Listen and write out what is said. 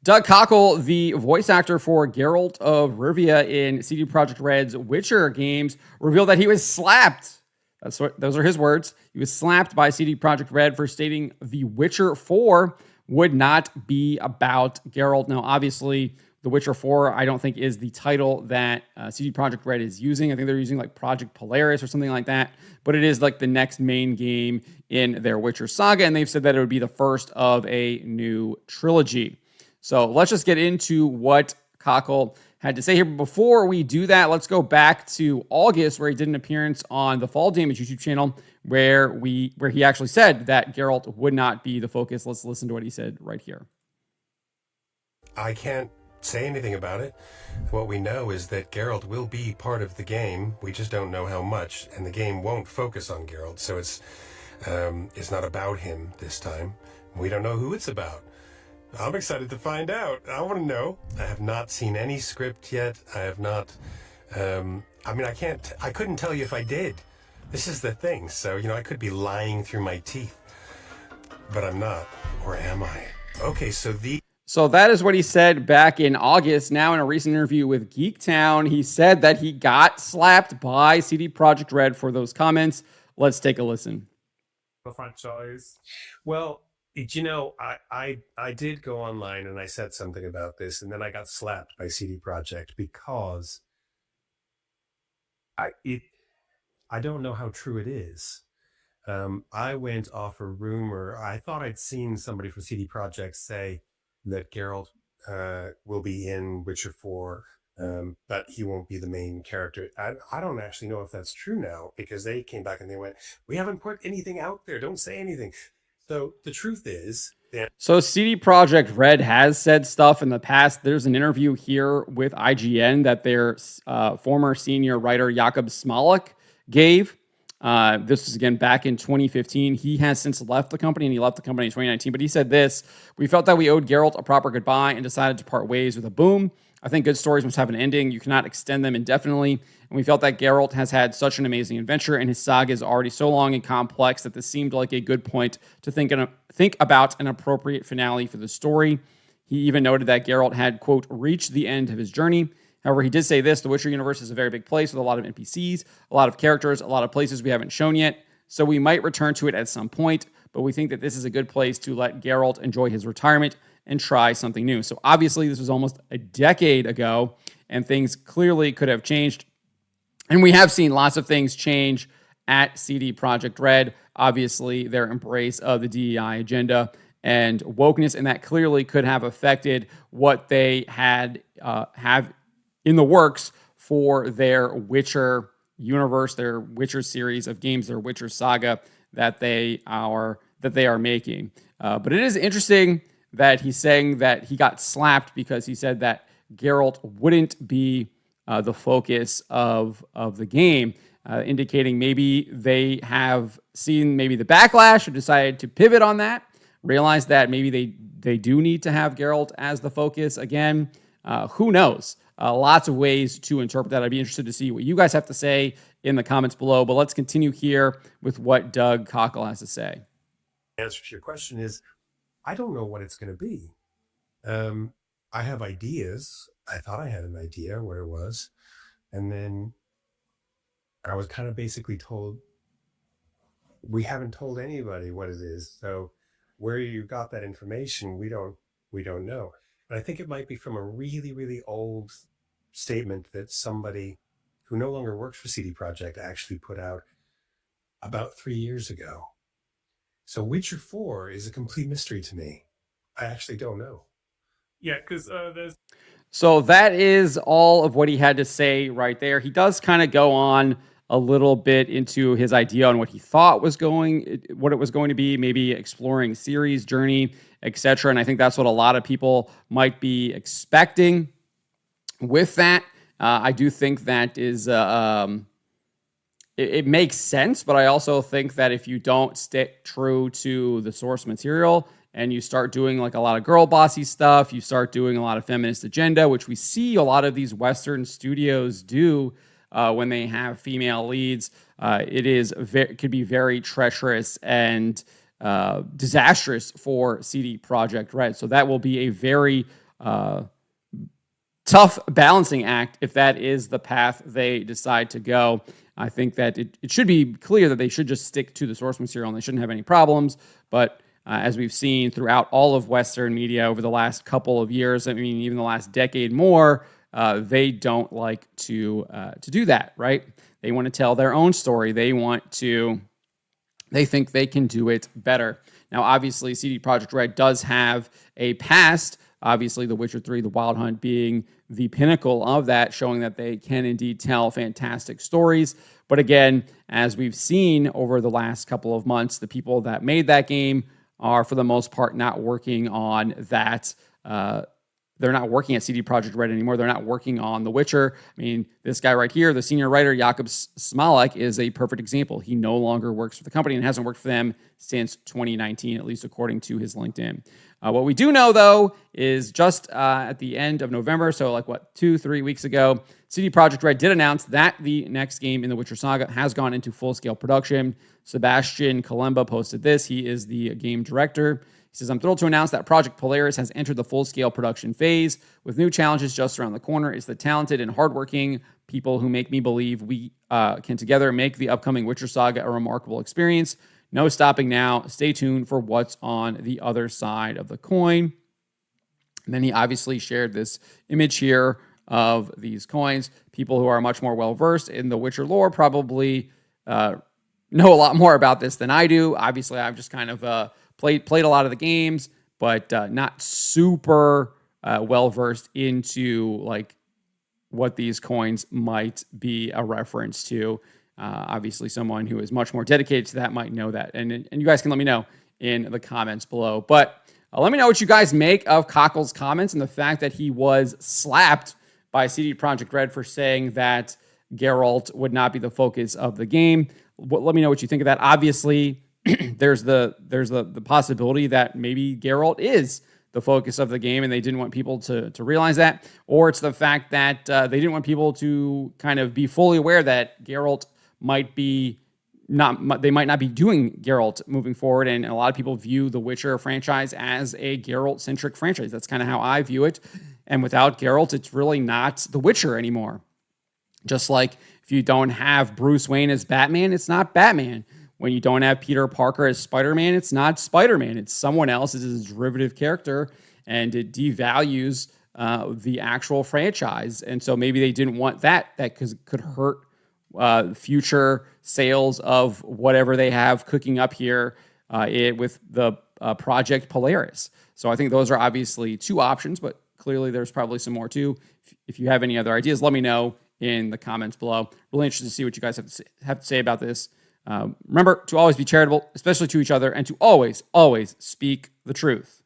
Doug Cockle, the voice actor for Geralt of Rivia in CD Projekt Red's Witcher games, revealed that he was slapped. Those are his words. He was slapped by CD Projekt Red for stating The Witcher 4 would not be about Geralt. Now, obviously, The Witcher 4, I don't think is the title that CD Projekt Red is using. I think they're using like Project Polaris or something like that. But it is like the next main game in their Witcher saga, and they've said that it would be the first of a new trilogy. So let's just get into what Cockle had to say here. But before we do that, let's go back to August, where he did an appearance on the Fall Damage YouTube channel, where he actually said that Geralt would not be the focus. Let's listen to what he said right here. I can't say anything about it. What we know is that Geralt will be part of the game. We just don't know how much, and the game won't focus on Geralt, so it's not about him this time. We don't know who it's about. I'm excited to find out. I want to know. I have not seen any script yet. I have not. I couldn't tell you if I did. This is the thing. So, I could be lying through my teeth, but I'm not. Or am I? Okay, So that is what he said back in August. Now, in a recent interview with Geektown, he said that he got slapped by CD Projekt Red for those comments. Let's take a listen. The franchise. Well, I did go online and I said something about this, and then I got slapped by CD Projekt because I don't know how true it is. I went off a rumor. I thought I'd seen somebody from CD Projekt say that Geralt will be in Witcher 4, but he won't be the main character. I don't actually know if that's true now, because they came back and they went, "We haven't put anything out there. Don't say anything." So the truth is that... So CD Projekt Red has said stuff in the past. There's an interview here with IGN that their former senior writer Jakub Smolik gave. This was, again, back in 2015. He has since left the company, and he left the company in 2019. But he said this: "We felt that we owed Geralt a proper goodbye and decided to part ways with a boom. I think good stories must have an ending. You cannot extend them indefinitely. And we felt that Geralt has had such an amazing adventure, and his saga is already so long and complex that this seemed like a good point to think about an appropriate finale for the story." He even noted that Geralt had, quote, reached the end of his journey. However, he did say this: "The Witcher universe is a very big place with a lot of NPCs, a lot of characters, a lot of places we haven't shown yet. So we might return to it at some point, but we think that this is a good place to let Geralt enjoy his retirement and try something new." So obviously this was almost a decade ago, and things clearly could have changed. And we have seen lots of things change at CD Projekt Red. Obviously, their embrace of the DEI agenda and wokeness, and that clearly could have affected what they have in the works for their Witcher universe, their Witcher series of games, their Witcher saga that they are making. But it is interesting that he's saying that he got slapped because he said that Geralt wouldn't be the focus of the game, indicating maybe they have seen maybe the backlash or decided to pivot on that, realize that maybe they do need to have Geralt as the focus again. Who knows? Lots of ways to interpret that. I'd be interested to see what you guys have to say in the comments below, but let's continue here with what Doug Cockle has to say. Answer to your question is, I don't know what it's going to be. I have ideas. I thought I had an idea what it was. And then I was kind of basically told, we haven't told anybody what it is. So where you got that information, we don't know. But I think it might be from a really, really old statement that somebody who no longer works for CD Projekt actually put out about 3 years ago. So Witcher 4 is a complete mystery to me. I actually don't know. Yeah, because there's... So that is all of what he had to say right there. He does kind of go on a little bit into his idea on what he thought it was going to be, maybe exploring series journey, etc. And I think that's what a lot of people might be expecting with that. I do think that is it makes sense, but I also think that if you don't stick true to the source material and you start doing like a lot of girl bossy stuff, you start doing a lot of feminist agenda, which we see a lot of these Western studios do when they have female leads. It could be very treacherous and disastrous for CD Projekt Red. So that will be a very tough balancing act if that is the path they decide to go. I think that it should be clear that they should just stick to the source material and they shouldn't have any problems. But as we've seen throughout all of Western media over the last couple of years, I mean, even the last decade more, they don't like to do that, right? They want to tell their own story. They think they can do it better. Now, obviously, CD Projekt Red does have a past. Obviously, The Witcher 3, The Wild Hunt being the pinnacle of that, showing that they can indeed tell fantastic stories. But again, as we've seen over the last couple of months, the people that made that game are, for the most part, not working on that. They're not working at CD Projekt Red anymore. They're not working on The Witcher. I mean, this guy right here, the senior writer, Jakub Smalek, is a perfect example. He no longer works for the company and hasn't worked for them since 2019, at least according to his LinkedIn. What we do know, though, is just at the end of November, so 2-3 weeks ago, CD Projekt Red did announce that the next game in the Witcher saga has gone into full-scale production. Sebastian Kalemba posted this. He is the game director. He says, "I'm thrilled to announce that Project Polaris has entered the full-scale production phase with new challenges just around the corner. It's the talented and hardworking people who make me believe we can together make the upcoming Witcher saga a remarkable experience. No stopping now. Stay tuned for what's on the other side of the coin." And then he obviously shared this image here of these coins. People who are much more well-versed in the Witcher lore probably know a lot more about this than I do. Obviously, I've just kind of played a lot of the games, but not super well-versed into what these coins might be a reference to. Obviously, someone who is much more dedicated to that might know that. And you guys can let me know in the comments below. But let me know what you guys make of Cockle's comments and the fact that he was slapped by CD Projekt Red for saying that Geralt would not be the focus of the game. Let me know what you think of that. Obviously, there's the possibility that maybe Geralt is the focus of the game and they didn't want people to realize that. Or it's the fact that they didn't want people to kind of be fully aware that Geralt might not be doing Geralt moving forward. And a lot of people view the Witcher franchise as a Geralt-centric franchise. That's kind of how I view it. And without Geralt, it's really not The Witcher anymore. Just like if you don't have Bruce Wayne as Batman, it's not Batman. When you don't have Peter Parker as Spider-Man, it's not Spider-Man. It's someone else. It's a derivative character, and it devalues the actual franchise. And so maybe they didn't want that could hurt future sales of whatever they have cooking up here with the Project Polaris. So I think those are obviously two options, but clearly there's probably some more too. If you have any other ideas, let me know in the comments below. Really interested to see what you guys have to say about this. Remember to always be charitable, especially to each other, and to always, always speak the truth.